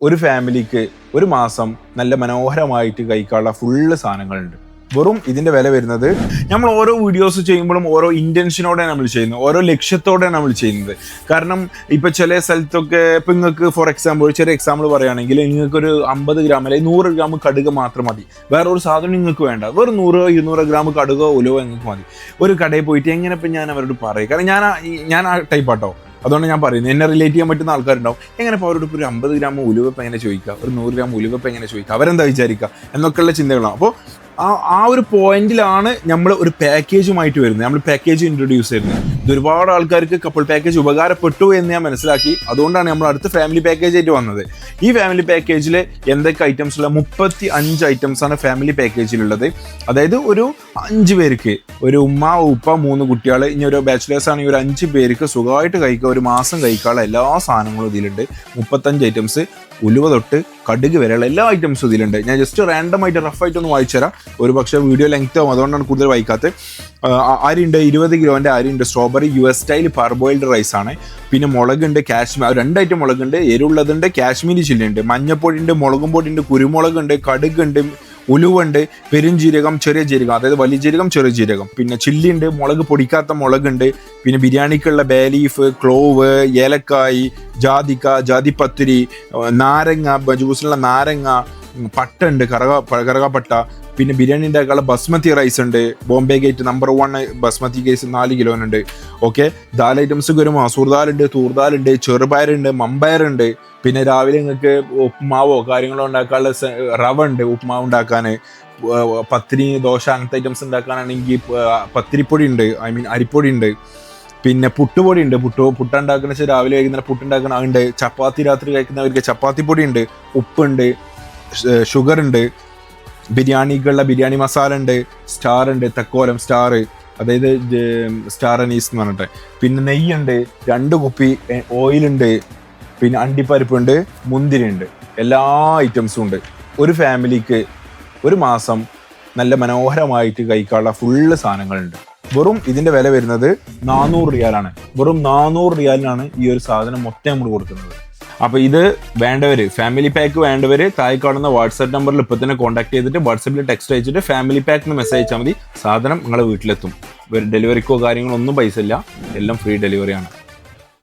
ഒരു ഫാമിലിക്ക് ഒരു മാസം നല്ല മനോഹരമായിട്ട് കഴിക്കാനുള്ള ഫുള്ള് സാധനങ്ങളുണ്ട്. വെറും ഇതിന്റെ വില വരുന്നത്, നമ്മൾ ഓരോ വീഡിയോസ് ചെയ്യുമ്പോഴും ഓരോ ഇന്റൻഷനോടെയാണ് നമ്മൾ ചെയ്യുന്നത്, ഓരോ ലക്ഷ്യത്തോടെയാണ് നമ്മൾ ചെയ്യുന്നത്. കാരണം ഇപ്പൊ ചില സ്ഥലത്തൊക്കെ ഇപ്പൊ നിങ്ങൾക്ക് ഫോർ എക്സാമ്പിൾ ചെറിയ എക്സാമ്പിൾ പറയുകയാണെങ്കിൽ നിങ്ങൾക്കൊരു 50 ഗ്രാം അല്ലെങ്കിൽ 100 ഗ്രാം കടുക് മാത്രം മതി, വേറെ ഒരു സാധനം നിങ്ങൾക്ക് വേണ്ട, വെറും 100-200 ഗ്രാം കടുകോ ഉലുവോ നിങ്ങൾക്ക് മതി. ഒരു കടയിൽ പോയിട്ട് എങ്ങനെ ഇപ്പം ഞാൻ അവരോട് പറയും, കാരണം ഞാൻ ആ ടൈപ്പാട്ടോ, അതുകൊണ്ട് ഞാൻ പറയുന്നത്. എന്നെ റിലേറ്റ് ചെയ്യാൻ പറ്റുന്ന ആൾക്കാരുണ്ടാവും. എങ്ങനെ ഇപ്പോൾ അവരോട് ഇപ്പോൾ ഒരു 50 ഗ്രാം ഉലുവപ്പം എങ്ങനെ ചോദിക്കുക, ഒരു 100 ഗ്രാം ഉലുവപ്പം എങ്ങനെ ചോദിക്കുക, അവരെന്താ വിചാരിക്കുക എന്നൊക്കെയുള്ള ചിന്തകളാണ്. അപ്പോൾ ആ ഒരു പോയിന്റിലാണ് നമ്മൾ ഒരു പാക്കേജുമായിട്ട് വരുന്നത്, നമ്മൾ പാക്കേജ് ഇൻട്രൊഡ്യൂസ് ചെയ്യുന്നത്. ഇത് ഒരുപാട് ആൾക്കാർക്ക് കപ്പിൾ പാക്കേജ് ഉപകാരപ്പെട്ടു എന്ന് ഞാൻ മനസ്സിലാക്കി. അതുകൊണ്ടാണ് നമ്മൾ അടുത്ത ഫാമിലി പാക്കേജ് ആയിട്ട് വന്നത്. ഈ ഫാമിലി പാക്കേജിൽ എന്തൊക്കെ ഐറ്റംസ് ഉള്ള 35 ഐറ്റംസാണ് ഫാമിലി പാക്കേജിലുള്ളത്. അതായത് ഒരു 5 പേർക്ക്, ഒരു ഉമ്മ ഉപ്പ 3 കുട്ടികൾ, ഇനി ഒരു ബാച്ചിലേഴ്സ് ആണെങ്കിൽ ഒരു 5 പേർക്ക് സുഖമായിട്ട് കഴിക്കുക, ഒരു മാസം കഴിക്കാനുള്ള എല്ലാ സാധനങ്ങളും ഇതിലുണ്ട്. 35 ഐറ്റംസ്, ഉലുവ തൊട്ട് കടുക് വരെയുള്ള എല്ലാ ഐറ്റംസും ഇതിലുണ്ട്. ഞാൻ ജസ്റ്റ് റാൻഡമായിട്ട് റഫായിട്ടൊന്ന് വായിച്ചു തരാം. ഒരു പക്ഷേ വീഡിയോ ലെങ്ത് ആവും, അതുകൊണ്ടാണ് കൂടുതൽ വായിക്കാത്തത്. അരിയുണ്ട്, 20 കിലോൻ്റെ അരിയുണ്ട്, strawberry US style parboiled rice ആണ്. പിന്നെ മുളകുണ്ട്, കാശ്മീർ 2 ഐറ്റം മുളകുണ്ട്, എരിവുള്ളതുണ്ട്, കാശ്മീരി ചില്ലി ഉണ്ട്, മഞ്ഞപ്പൊടി ഉണ്ട്, മുളകും പൊടി ഉണ്ട്, കുരുമുളകുണ്ട്, കടുകുണ്ട്, ഉലുവുണ്ട്, പെരുംജീരകം, ചെറിയ ജീരകം, അതായത് വലിയ ജീരകം, ചെറിയ ജീരകം, പിന്നെ ചില്ലി ഉണ്ട്, മുളക് പൊടിക്കാത്ത മുളകുണ്ട്, പിന്നെ ബിരിയാണിക്കുള്ള ബേ ലീഫ്, ക്ലോവ്, ഏലക്കായി, ജാതിക്ക, ജാതിപത്രി, നാരങ്ങ, ജ്യൂസിലുള്ള നാരങ്ങ, പട്ട ഉണ്ട്, കറുകപ്പട്ട, പിന്നെ ബിരിയാണി ഉണ്ടാക്കാനുള്ള ബസ്മതി റൈസ് ഉണ്ട്, Bombay gate number 1 basmati case 4 കിലോനുണ്ട്. ഓക്കെ, ദാൽ ഐറ്റംസ് വരും, മസൂർ ദാലുണ്ട്, തൂർദാലുണ്ട്, ചെറുപയറുണ്ട്, മമ്പയറുണ്ട്. പിന്നെ രാവിലെ നിങ്ങൾക്ക് ഉപ്പുമാവോ കാര്യങ്ങളോ ഉണ്ടാക്കാനുള്ള റവ ഉണ്ട്, ഉപ്പുമാവ് ഉണ്ടാക്കാൻ. പത്തിരി, ദോശ അങ്ങനത്തെ ഐറ്റംസ് ഉണ്ടാക്കാനാണെങ്കിൽ പത്തിരിപ്പൊടി ഉണ്ട്, അരിപ്പൊടി ഉണ്ട്. പിന്നെ പുട്ടുപൊടി ഉണ്ട്, പുട്ടുണ്ടാക്കുന്ന വെച്ചാൽ രാവിലെ വൈകുന്നേരം പുട്ടുണ്ടാക്കുന്ന ഉണ്ട്. ചപ്പാത്തി രാത്രി കഴിക്കുന്നവർക്ക് ചപ്പാത്തിപ്പൊടി ഉണ്ട്, ഉപ്പുണ്ട്, ഷുഗർ ഉണ്ട്, ബിരിയാണിക്കുള്ള ബിരിയാണി മസാല ഉണ്ട്, സ്റ്റാർ ഉണ്ട്, തക്കോലം സ്റ്റാർ, അതായത് സ്റ്റാർ അനീസ് എന്ന് പറഞ്ഞിട്ട്. പിന്നെ നെയ്യുണ്ട്, 2 കുപ്പി ഓയിലുണ്ട്, പിന്നെ അണ്ടിപ്പരിപ്പുണ്ട്, മുന്തിരി ഉണ്ട്, എല്ലാ ഐറ്റംസും ഉണ്ട്. ഒരു ഫാമിലിക്ക് ഒരു മാസം നല്ല മനോഹരമായിട്ട് കഴിക്കാനുള്ള ഫുള്ള് സാധനങ്ങളുണ്ട്. വെറും ഇതിന്റെ വില വരുന്നത് 400 റിയാലാണ്. വെറും 400 റിയാലിനാണ് ഈ ഒരു സാധനം മൊത്തം നമ്മൾ കൊടുക്കുന്നത്. അപ്പോൾ ഇത് വേണ്ടവര്, ഫാമിലി പാക്ക് വേണ്ടവര് താഴെ കാണുന്ന വാട്സാപ്പ് നമ്പറിൽ ഇപ്പോൾ തന്നെ കോൺടാക്ട് ചെയ്തിട്ട് വാട്സാപ്പിൽ ടെക്സ്റ്റ് അയച്ചിട്ട് ഫാമിലി പാക്ക് എന്ന് മെസ്സേജ് അയച്ചാൽ മതി. സാധനം നിങ്ങളുടെ വീട്ടിലെത്തും. ഡെലിവറിക്കോ കാര്യങ്ങളോ ഒന്നും പൈസ ഇല്ല, എല്ലാം ഫ്രീ ഡെലിവറിയാണ്.